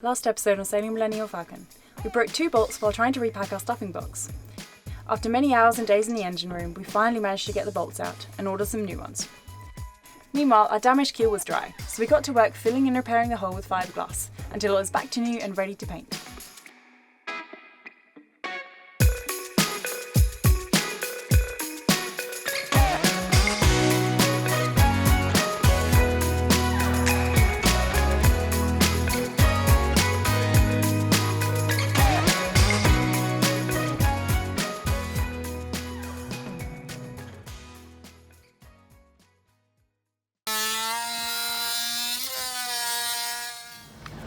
Last episode on sailing Millennial Falcon, we broke 2 bolts while trying to repack our stuffing box. After many hours and days in the engine room, we finally managed to get the bolts out and order some new ones. Meanwhile, our damaged keel was dry, so we got to work filling and repairing the hole with fiberglass until it was back to new and ready to paint.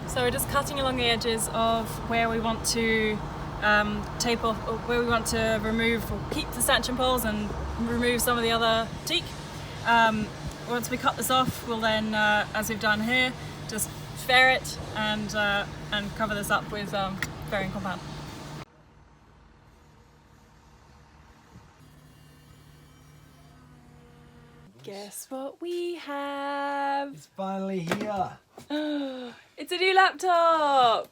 So we're just cutting along the edges of where we want to tape off, or where we want to remove or keep the stanchion poles and remove some of the other teak. Once we cut this off, we'll then, as we've done here, just fair it and cover this up with fairing compound. Guess what we have? It's finally here. It's a new laptop!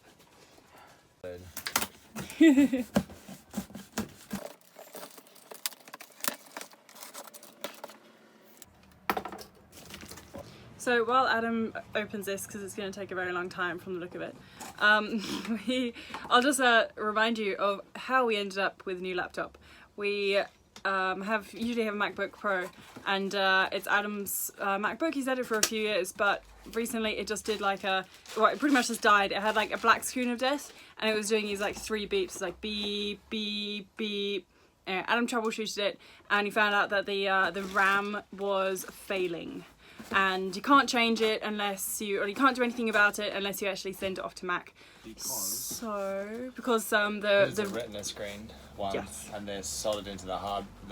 So while Adam opens this, because it's going to take a very long time from the look of it, I'll just remind you of how we ended up with a new laptop. We usually have a MacBook Pro, and it's Adam's MacBook. He's had it for a few years, but recently it just did like it pretty much just died. It had like a black screen of death, and it was doing these like 3 beeps, like beep, beep, beep. Adam troubleshooted it, and he found out that the RAM was failing, and you can't change it or you can't do anything about it unless you actually send it off to Mac. Because There's a retina screen one, yes, and they're soldered into the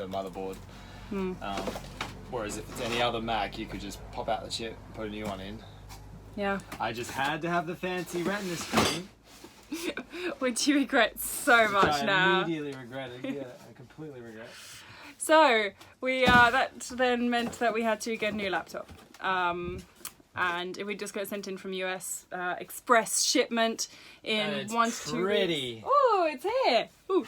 motherboard. Whereas if it's any other Mac, you could just pop out the chip and put a new one in. Yeah. I just had to have the fancy retina screen. Which you regret so much now. I immediately regretted. Yeah, I completely regret. So that then meant that we had to get a new laptop. And we just got sent in from US express shipment in 1 to 2 weeks. Oh, it's here! Ooh.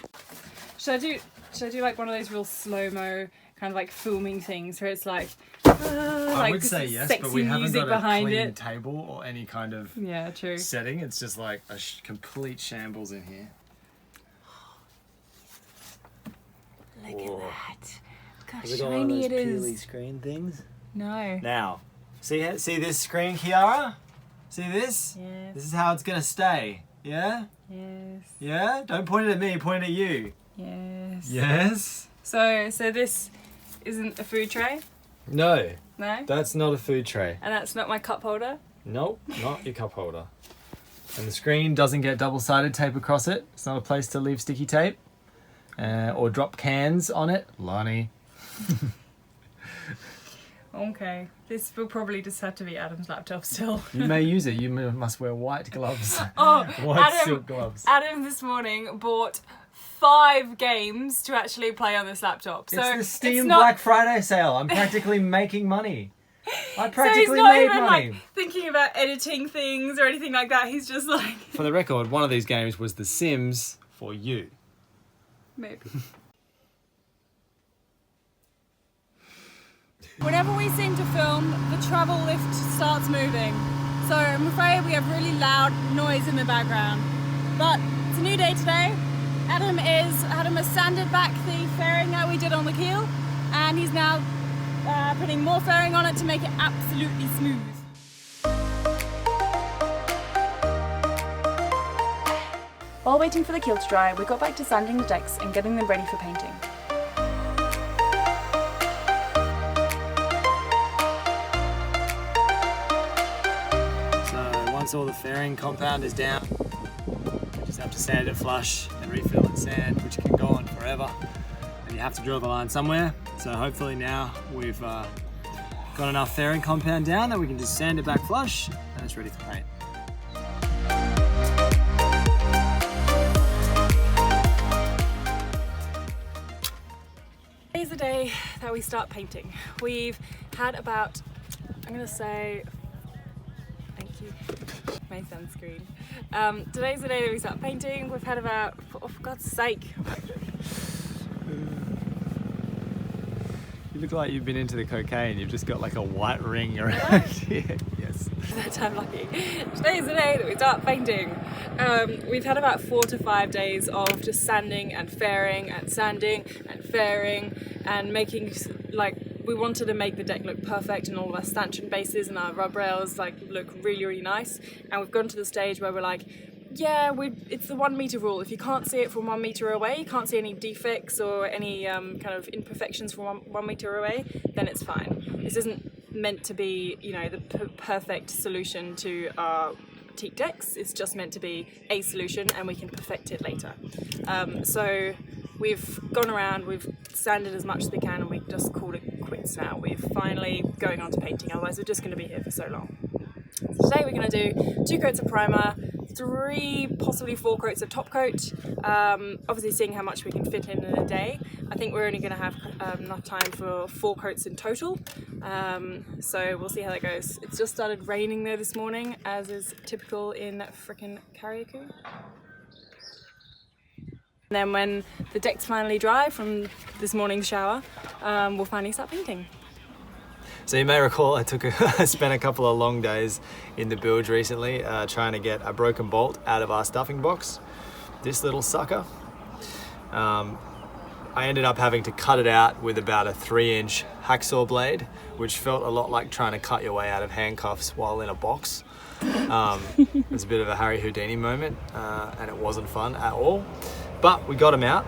Should I do like one of those real slow-mo kind of like filming things where it's like I would say yes, but we haven't got a clean table or any kind of setting. It's just like a complete shambles in here. Look at that! Look how Has it shiny got one of those it is. peely screen things? No. Now, see this screen, Khiara? See this? Yes. This is how it's gonna stay. Yeah? Yes. Yeah? Don't point it at me, point it at you. Yes. Yes? So this isn't a food tray? No. No? That's not a food tray. And that's not my cup holder? Nope, not your cup holder. And the screen doesn't get double-sided tape across it. It's not a place to leave sticky tape. Or drop cans on it. Lonnie. Okay. This will probably just have to be Adam's laptop still. You may use it. You must wear white gloves. Oh, White silk gloves. Adam this morning bought 5 games to actually play on this laptop. So it's the Steam Black Friday sale. I'm practically making money. I practically so he's not made even money. like thinking about editing things or anything like that. He's just like... For the record, one of these games was The Sims for you. Maybe. Whenever we seem to film, the travel lift starts moving. So I'm afraid we have really loud noise in the background. But it's a new day today. Adam has sanded back the fairing that we did on the keel, and he's now putting more fairing on it to make it absolutely smooth. While waiting for the keel to dry, we got back to sanding the decks and getting them ready for painting. So once all the fairing compound is down, we just have to sand it flush and refill it sand, which can go on forever. And you have to draw the line somewhere. So hopefully now we've got enough fairing compound down that we can just sand it back flush and it's ready for paint. Today's the day that we start painting. We've had about, I'm gonna say, thank you, my sunscreen. Today's the day that we start painting. We've had about, oh, for God's sake. You look like you've been into the cocaine. You've just got like a white ring around here. Yes. That time lucky. Today's the day that we start painting. We've had about 4 to 5 days of just sanding and fairing and sanding and fairing and making, like, we wanted to make the deck look perfect and all of our stanchion bases and our rub rails like look really, really nice. And we've gotten to the stage where we're like, yeah, it's the 1 meter rule. If you can't see it from 1 meter away, you can't see any defects or any kind of imperfections from one meter away, then it's fine. This isn't meant to be, you know, the perfect solution to our teak decks. It's just meant to be a solution and we can perfect it later. So we've gone around, we've sanded as much as we can and we've just called it quits now. We're finally going on to painting, otherwise we're just going to be here for so long. So today we're going to do 2 coats of primer, 3, possibly 4 coats of top coat, obviously seeing how much we can fit in a day. I think we're only going to have enough time for 4 coats in total, so we'll see how that goes. It's just started raining there this morning, as is typical in frickin' Khiara. And then when the deck's finally dry from this morning's shower, we'll finally start painting. So you may recall I spent a couple of long days in the bilge recently trying to get a broken bolt out of our stuffing box. This little sucker. I ended up having to cut it out with about a 3-inch hacksaw blade, which felt a lot like trying to cut your way out of handcuffs while in a box. It was a bit of a Harry Houdini moment, and it wasn't fun at all. But we got them out,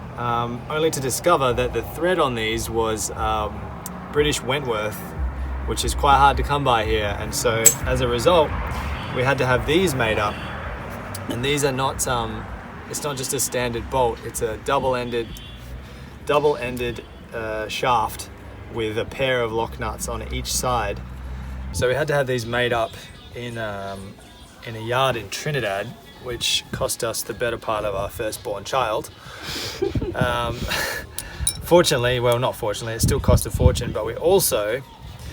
only to discover that the thread on these was British Wentworth, which is quite hard to come by here, and so as a result we had to have these made up. And these are not it's not just a standard bolt, it's a double-ended shaft with a pair of lock nuts on each side. So we had to have these made up in a yard in Trinidad, which cost us the better part of our firstborn child. Fortunately, well, not fortunately, it still cost a fortune, but we also...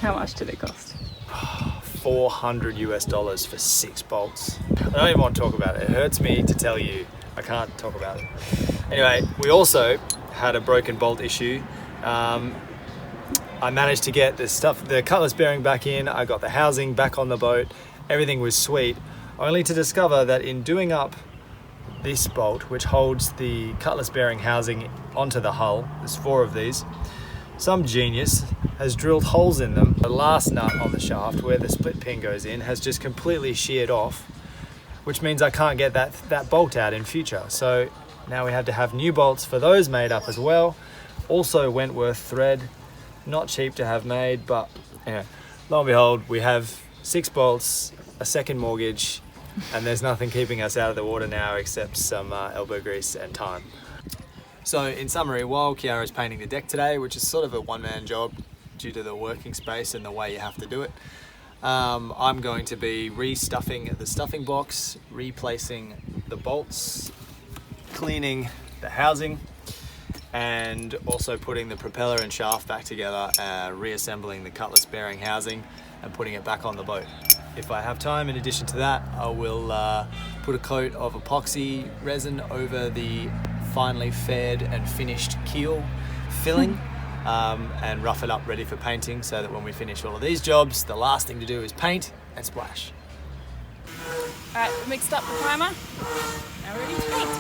How much did it cost? $400 for 6 bolts. I don't even want to talk about it. It hurts me to tell you. I can't talk about it. Anyway, we also had a broken bolt issue. I managed to get the cutlass bearing back in. I got the housing back on the boat. Everything was sweet, only to discover that in doing up this bolt, which holds the cutlass bearing housing onto the hull, there's 4 of these, some genius has drilled holes in them. The last nut on the shaft where the split pin goes in has just completely sheared off, which means I can't get that bolt out in future. So now we have to have new bolts for those made up as well. Also Wentworth thread, not cheap to have made, but yeah, lo and behold, we have 6 bolts, a second mortgage, and there's nothing keeping us out of the water now except some elbow grease and time. So in summary, while Khiara is painting the deck today, which is sort of a one-man job due to the working space and the way you have to do it, I'm going to be restuffing the stuffing box, replacing the bolts, cleaning the housing, and also putting the propeller and shaft back together, reassembling the cutlass bearing housing and putting it back on the boat. If I have time, in addition to that, I will put a coat of epoxy resin over the finely faired and finished keel filling and rough it up ready for painting, so that when we finish all of these jobs, the last thing to do is paint and splash. Alright, we mixed up the primer. Now we're ready to paint.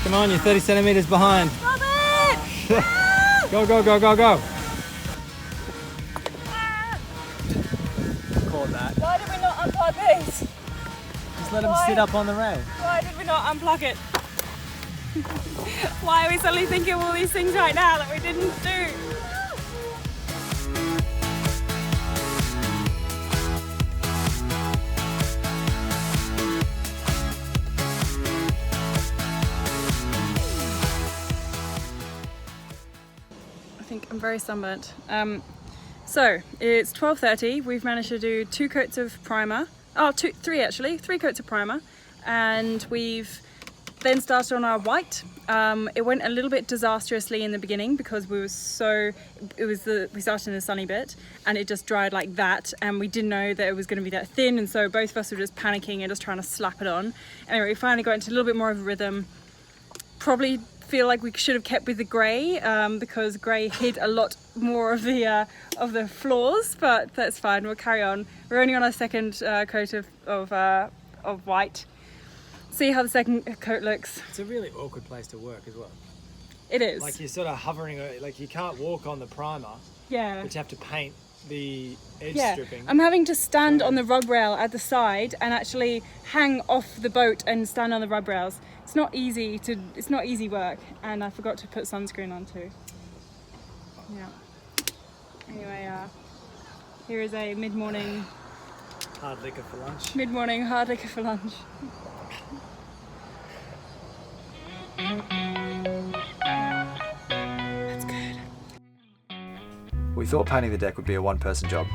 Come on, you're 30 centimeters behind. Stop it! Go, go, go, go, go. Caught that. Why did we not unplug this? Just let them sit up on the rail. Why did we not unplug it? Why are we suddenly thinking of all these things right now that we didn't do? I think I'm very sunburnt. So it's 12:30. We've managed to do 2 coats of primer. Three actually. 3 coats of primer, and we've then started on our white. It went a little bit disastrously in the beginning because we started in the sunny bit and it just dried like that, and we didn't know that it was going to be that thin, and so both of us were just panicking and just trying to slap it on. Anyway, we finally got into a little bit more of a rhythm. Probably feel like we should have kept with the grey because grey hid a lot more of the flaws, but that's fine. We'll carry on. We're only on our second coat of white. See how the second coat looks. It's a really awkward place to work as well. It is. Like you're sort of hovering, like you can't walk on the primer. Yeah. But you have to paint the edge stripping. I'm having to stand on the rub rail at the side and actually hang off the boat and stand on the rub rails. It's not easy work, and I forgot to put sunscreen on too. Yeah. Anyway, here is a mid-morning Hard liquor for lunch. Mid-morning hard liquor for lunch. That's good. We thought painting the deck would be a one-person job.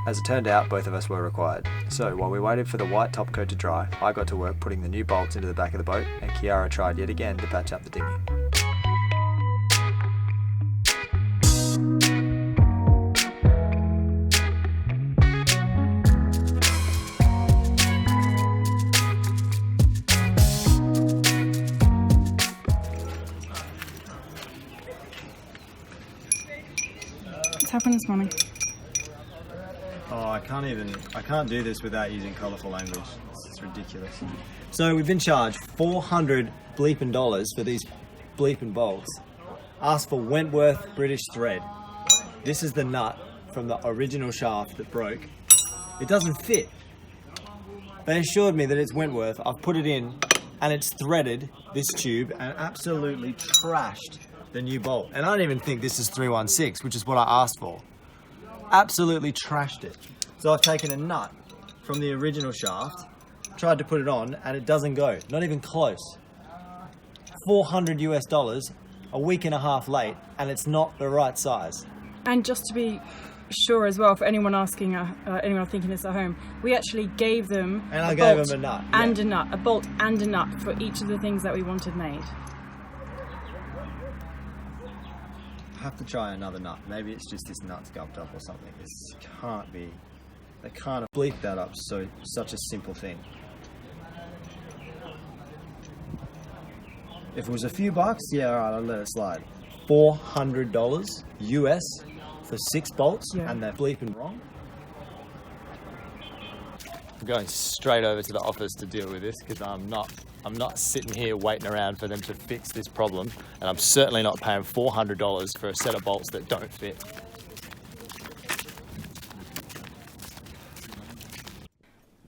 As it turned out, both of us were required. So while we waited for the white top coat to dry, I got to work putting the new bolts into the back of the boat, and Khiara tried yet again to patch up the dinghy. What's happened this morning? Oh, I can't do this without using colourful language. It's ridiculous. So we've been charged $400 bleeping for these bleeping bolts. Asked for Wentworth British thread. This is the nut from the original shaft that broke. It doesn't fit. They assured me that it's Wentworth. I've put it in and it's threaded this tube and absolutely trashed the new bolt. And I don't even think this is 316, which is what I asked for. Absolutely trashed it. So I've taken a nut from the original shaft, tried to put it on, and it doesn't go. Not even close. $400 US, a week and a half late, and it's not the right size. And just to be sure as well, for anyone asking, anyone thinking this at home, we actually gave them And I gave them a nut. And a nut, a bolt and a nut for each of the things that we wanted made. Have to try another nut. Maybe it's just this nut's gumped up or something. This can't be. They can't have bleeped that up. Such a simple thing. If it was a few bucks, yeah, alright, I'd let it slide. $400 US for 6 bolts, and they're bleeping wrong. I'm going straight over to the office to deal with this because I'm not sitting here waiting around for them to fix this problem, and I'm certainly not paying $400 for a set of bolts that don't fit.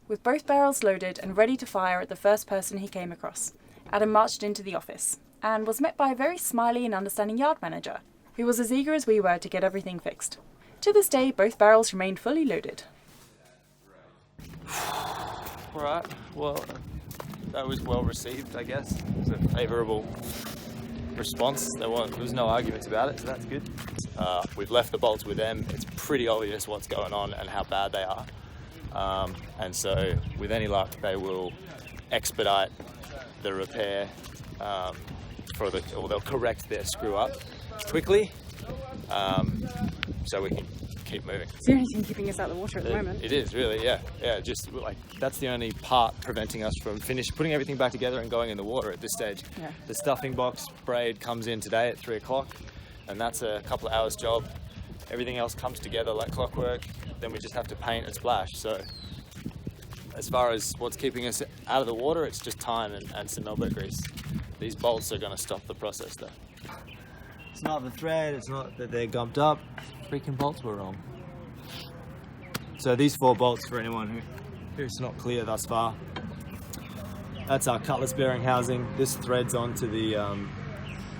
With both barrels loaded and ready to fire at the first person he came across, Adam marched into the office and was met by a very smiley and understanding yard manager, who was as eager as we were to get everything fixed. To this day, both barrels remained fully loaded. Right, well, that was well received, I guess. It was a favourable response. There was no arguments about it, so that's good. We've left the bolts with them. It's pretty obvious what's going on and how bad they are. And so, with any luck, they will expedite the repair or they'll correct their screw up quickly, so we can keep moving. It's the only thing keeping us out of the water at the moment. It is really, yeah. Just like that's the only part preventing us from putting everything back together and going in the water at this stage. Yeah. The stuffing box braid comes in today at 3 o'clock, and that's a couple of hours job. Everything else comes together like clockwork. Then we just have to paint and splash. So as far as what's keeping us out of the water, it's just time and some elbow grease. These bolts are going to stop the process though. It's not the thread, it's not that they're gumped up. Freaking bolts were wrong. So these 4 bolts, for anyone who's not clear thus far, that's our cutlass bearing housing. This threads onto the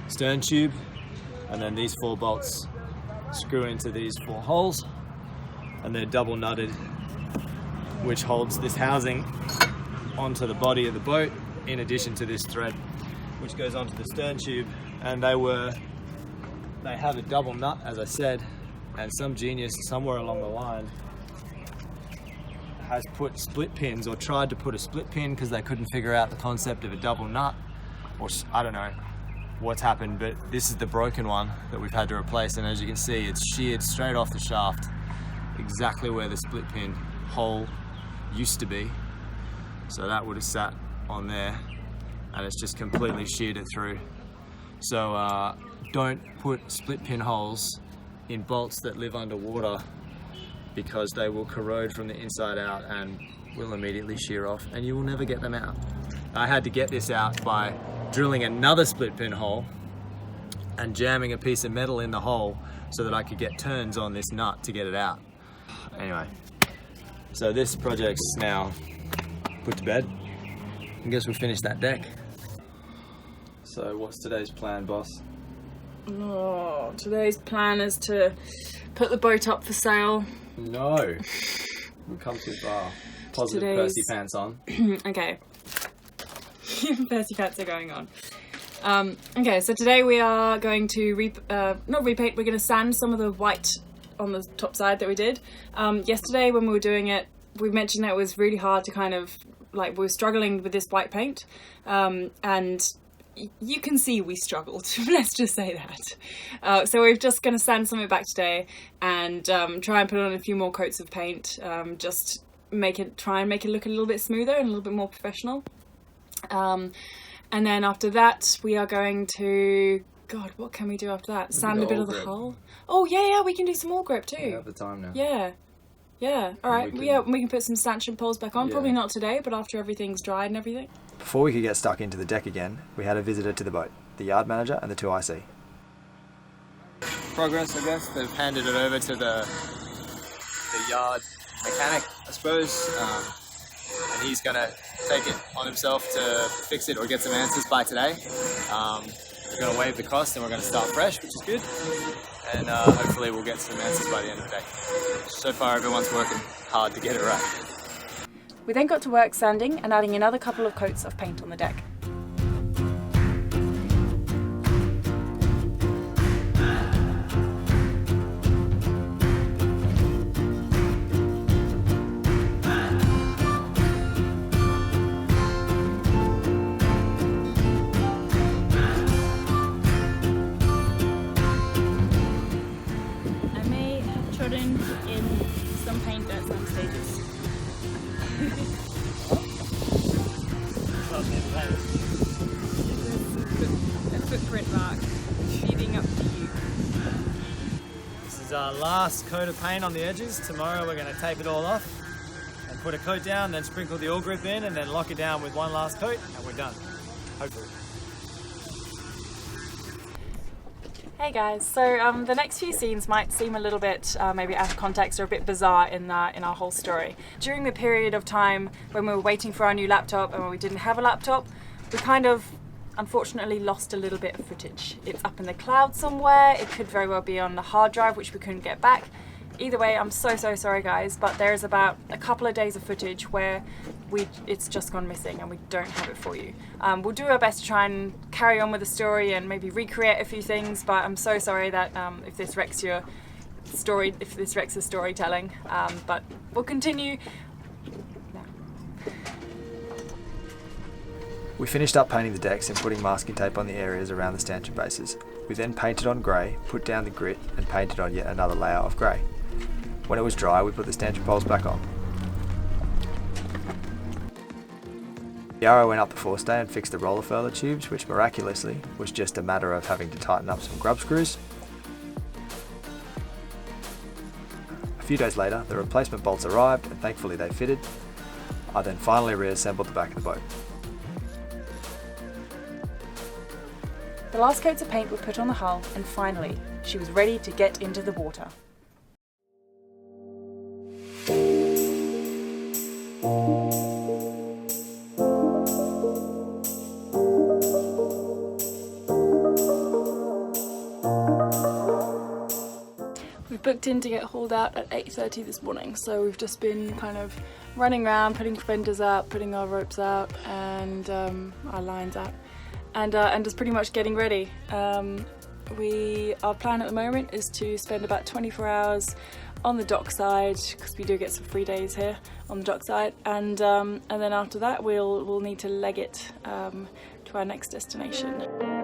stern tube, and then these 4 bolts screw into these 4 holes, and they're double nutted, which holds this housing onto the body of the boat, in addition to this thread, which goes onto the stern tube. And they have a double nut, as I said, and some genius somewhere along the line has put split pins, or tried to put a split pin because they couldn't figure out the concept of a double nut, or I don't know what's happened, but this is the broken one that we've had to replace, and as you can see, it's sheared straight off the shaft, exactly where the split pin hole used to be. So that would have sat on there, and it's just completely sheared it through. So don't put split pin holes in bolts that live underwater, because they will corrode from the inside out and will immediately shear off, and you will never get them out. I had to get this out by drilling another split pin hole and jamming a piece of metal in the hole so that I could get turns on this nut to get it out. Anyway, so this project's now put to bed. I guess we'll finish that deck. So what's today's plan, boss? Oh, today's plan is to put the boat up for sale. No, we've come too far. Positive Percy pants on. Okay. Percy pants are going on. Okay, so today we are going to not repaint, we're going to sand some of the white on the top side that we did. Yesterday when we were doing it, we mentioned that it was really hard to kind of, like, we were struggling with this white paint, and you can see we struggled, let's just say that. So we're just going to sand some of it back today and try and put on a few more coats of paint, just try and make it look a little bit smoother and a little bit more professional. And then after that we are going to, God, what can we do after that? Sand a bit of the hull. Oh yeah, we can do some more grip too. We have the time now. Yeah, alright, we can put some stanchion poles back on, probably not today, but after everything's dried and everything. Before we could get stuck into the deck again, we had a visitor to the boat, the yard manager and the 2 IC. Progress, I guess. They've handed it over to the yard mechanic, I suppose, and he's going to take it on himself to fix it or get some answers by today. We're going to waive the cost and we're going to start fresh, which is good, and hopefully we'll get some answers by the end of the day. So far everyone's working hard to get it right. We then got to work sanding and adding another couple of coats of paint on the deck. I may have trodden in some paint at some stages. A footprint mark leading up to you. This is our last coat of paint on the edges. Tomorrow we're going to tape it all off and put a coat down, then sprinkle the oil grip in and then lock it down with one last coat and we're done, hopefully. Hey guys, so the next few scenes might seem a little bit maybe out of context or a bit bizarre in our whole story. During the period of time when we were waiting for our new laptop and when we didn't have a laptop, we kind of unfortunately lost a little bit of footage. It's up in the cloud somewhere, it could very well be on the hard drive which we couldn't get back. Either way, I'm so sorry guys, but there is about a couple of days of footage where it's just gone missing and we don't have it for you. We'll do our best to try and carry on with the story and maybe recreate a few things, but I'm so sorry that if this wrecks your story, if this wrecks the storytelling, but we'll continue. We finished up painting the decks and putting masking tape on the areas around the stanchion bases. We then painted on grey, put down the grit and painted on yet another layer of grey. When it was dry, we put the stanchion poles back on. Khiara went up the forestay and fixed the roller furler tubes, which miraculously was just a matter of having to tighten up some grub screws. A few days later, the replacement bolts arrived and thankfully they fitted. I then finally reassembled the back of the boat. The last coats of paint were put on the hull and finally, she was ready to get into the water. We booked in to get hauled out at 8:30 this morning, so we've just been kind of running around, putting fenders out, putting our ropes out and our lines out, and just pretty much getting ready. Our plan at the moment is to spend about 24 hours on the dockside, because we do get some free days here on the dockside, and then after that we'll need to leg it to our next destination.